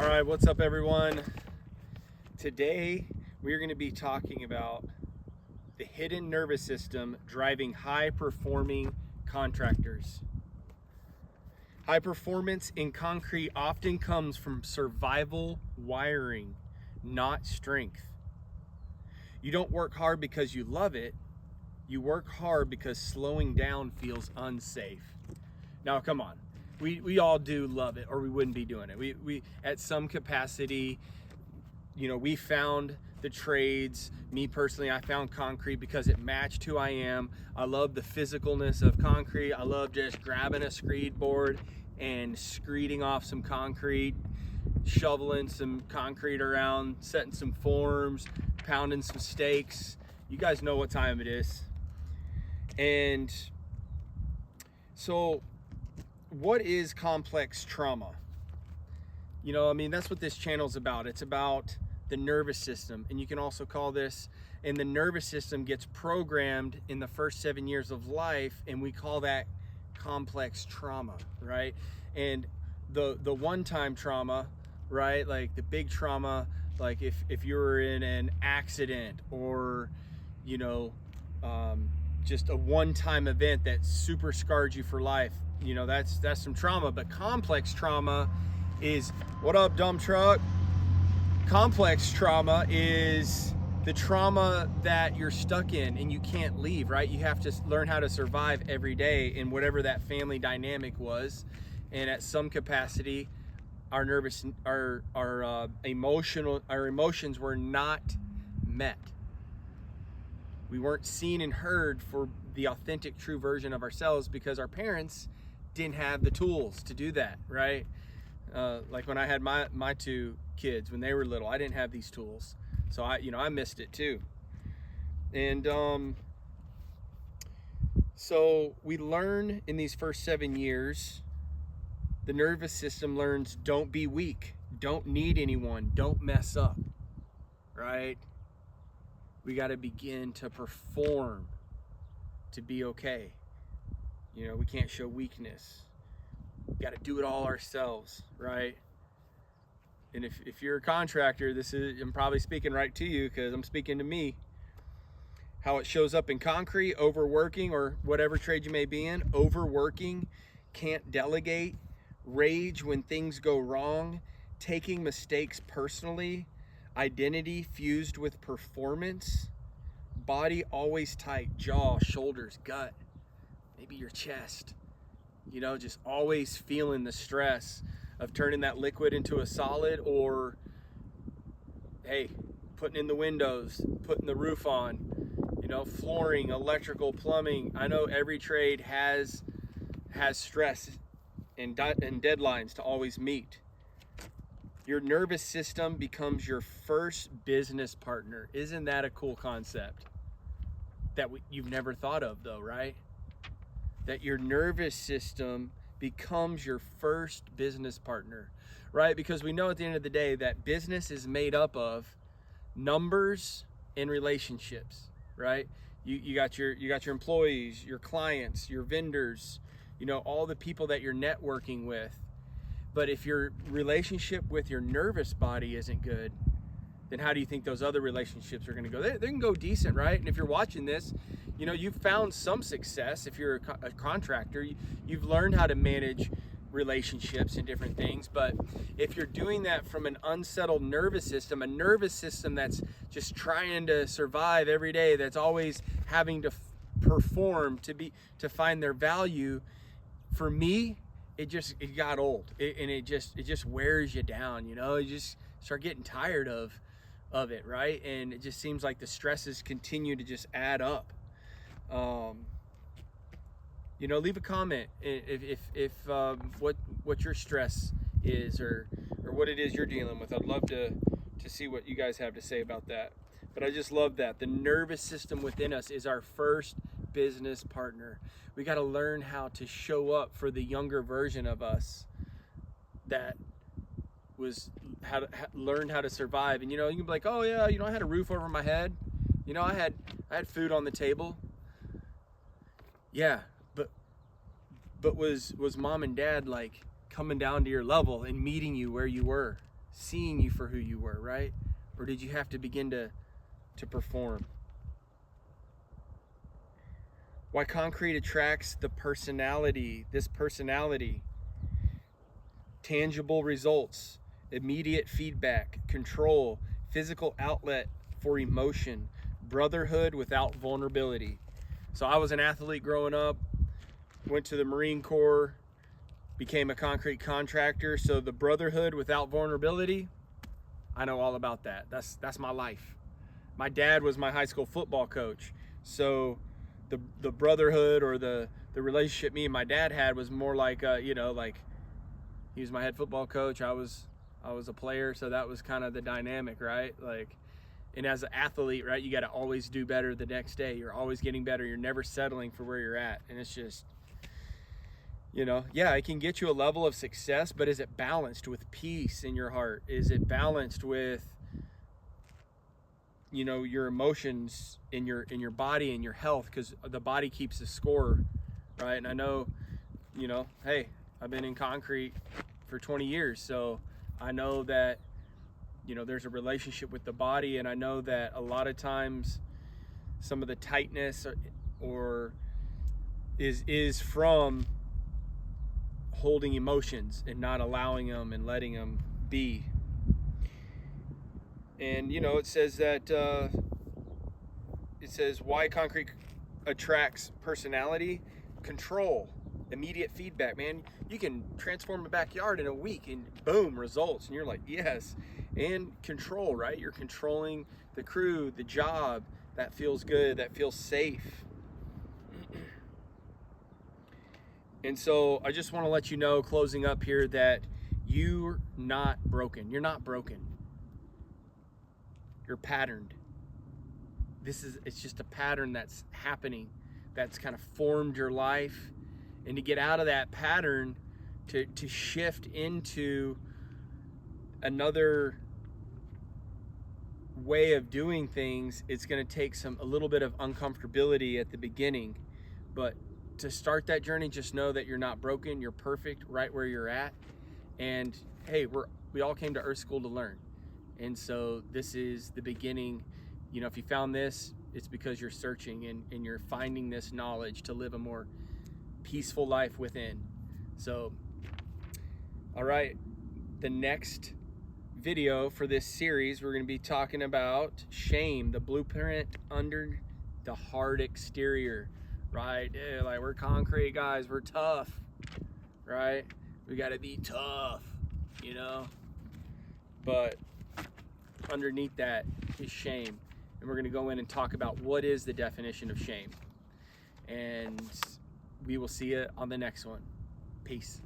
All right, what's up everyone? Today we're going to be talking about the hidden nervous system driving high-performing contractors. High performance in concrete often comes from survival wiring, not strength. You don't work hard because you love it. You work hard because slowing down feels unsafe. Now, come on. We all do love it, or we wouldn't be doing it. We at some capacity, you know, we found the trades. Me personally, I found concrete because it matched who I am. I love the physicalness of concrete. I love just grabbing a screed board and screeding off some concrete, shoveling some concrete around, setting some forms, pounding some stakes. You guys know what time it is. And so what is complex trauma? You know, I mean, that's what this channel is about. It's about the nervous system. And you can also call this, and the nervous system gets programmed in the first 7 years of life, and we call that complex trauma, right? And the one-time trauma, right? Like the big trauma, like if you were in an accident or, you know, just a one-time event that super scarred you for life, you know, that's some trauma. But complex trauma is, what up, dump truck? Complex trauma is the trauma that you're stuck in and you can't leave, right? You have to learn how to survive every day in whatever that family dynamic was. And at some capacity, our emotions were not met. We weren't seen and heard for the authentic, true version of ourselves because our parents didn't have the tools to do that, right? Like when I had my two kids when they were little, I didn't have these tools, so I missed it too. And so we learn in these first 7 years, the nervous system learns, don't be weak, don't need anyone, don't mess up, right? We got to begin to perform to be okay. You know, we can't show weakness. We got to do it all ourselves, right? And if you're a contractor, I'm probably speaking right to you because I'm speaking to me. How it shows up in concrete, overworking, or whatever trade you may be in, overworking, can't delegate, rage when things go wrong, taking mistakes personally, identity fused with performance, body always tight, jaw, shoulders, gut, maybe your chest, you know, just always feeling the stress of turning that liquid into a solid, or hey, putting in the windows, putting the roof on, you know, flooring, electrical, plumbing. I know every trade has stress and deadlines to always meet. Your nervous system becomes your first business partner. Isn't that a cool concept that you've never thought of though, right? That your nervous system becomes your first business partner, right? Because we know at the end of the day that business is made up of numbers and relationships, right? You got your employees, your clients, your vendors, you know, all the people that you're networking with. But if your relationship with your nervous body isn't good, then how do you think those other relationships are going to go? They can go decent, right? And if you're watching this, you know, you've found some success. If you're a contractor, you've learned how to manage relationships and different things. But if you're doing that from an unsettled nervous system, a nervous system that's just trying to survive every day, that's always having to perform to find their value, for me, it got old, and it just wears you down. You know, you just start getting tired of it, right? And it just seems like the stresses continue to just add up. You know, leave a comment if what your stress is, or what it is you're dealing with. I'd love to see what you guys have to say about that. But I just love that the nervous system within us is our first business partner. We got to learn how to show up for the younger version of us that learned how to survive. And you know, you can be like, oh yeah, you know, I had a roof over my head, you know, I had food on the table. Yeah, but was mom and dad like coming down to your level and meeting you where you were, seeing you for who you were, right? Or did you have to begin to perform? Why concrete attracts the personality, this personality. Tangible results, immediate feedback, control, physical outlet for emotion, brotherhood without vulnerability. So I was an athlete growing up, went to the Marine Corps, became a concrete contractor. So the brotherhood without vulnerability, I know all about that. That's my life. My dad was my high school football coach. So the brotherhood or the relationship me and my dad had was more like, like he was my head football coach. I was a player. So that was kind of the dynamic, right? Like, and as an athlete, right, you got to always do better the next day. You're always getting better. You're never settling for where you're at. And it's just, it can get you a level of success, but is it balanced with peace in your heart? Is it balanced with, your emotions in your body and your health? Because the body keeps the score, right? And I know, hey, I've been in concrete for 20 years, so I know that, there's a relationship with the body, and I know that a lot of times some of the tightness or is from holding emotions and not allowing them and letting them be. And it says that why concrete attracts personality, control, immediate feedback. Man, you can transform a backyard in a week and boom, results, and you're like, yes. And control, right? You're controlling the crew, the job. That feels good, that feels safe. And so I just want to let you know, closing up here, that you're not broken. You're not broken. You're patterned. It's just a pattern that's happening, that's kind of formed your life. And to get out of that pattern, to shift into another way of doing things, it's going to take a little bit of uncomfortability at the beginning. But to start that journey, just know that you're not broken. You're perfect right where you're at. And hey, we all came to Earth School to learn. And so this is the beginning. If you found this, it's because you're searching and you're finding this knowledge to live a more peaceful life within. So, all right, the next video for this series, we're going to be talking about shame, the blueprint under the hard exterior, right? Yeah, like, we're concrete guys, we're tough, right? We got to be tough, but underneath that is shame. And we're going to go in and talk about what is the definition of shame. And we will see you on the next one. Peace.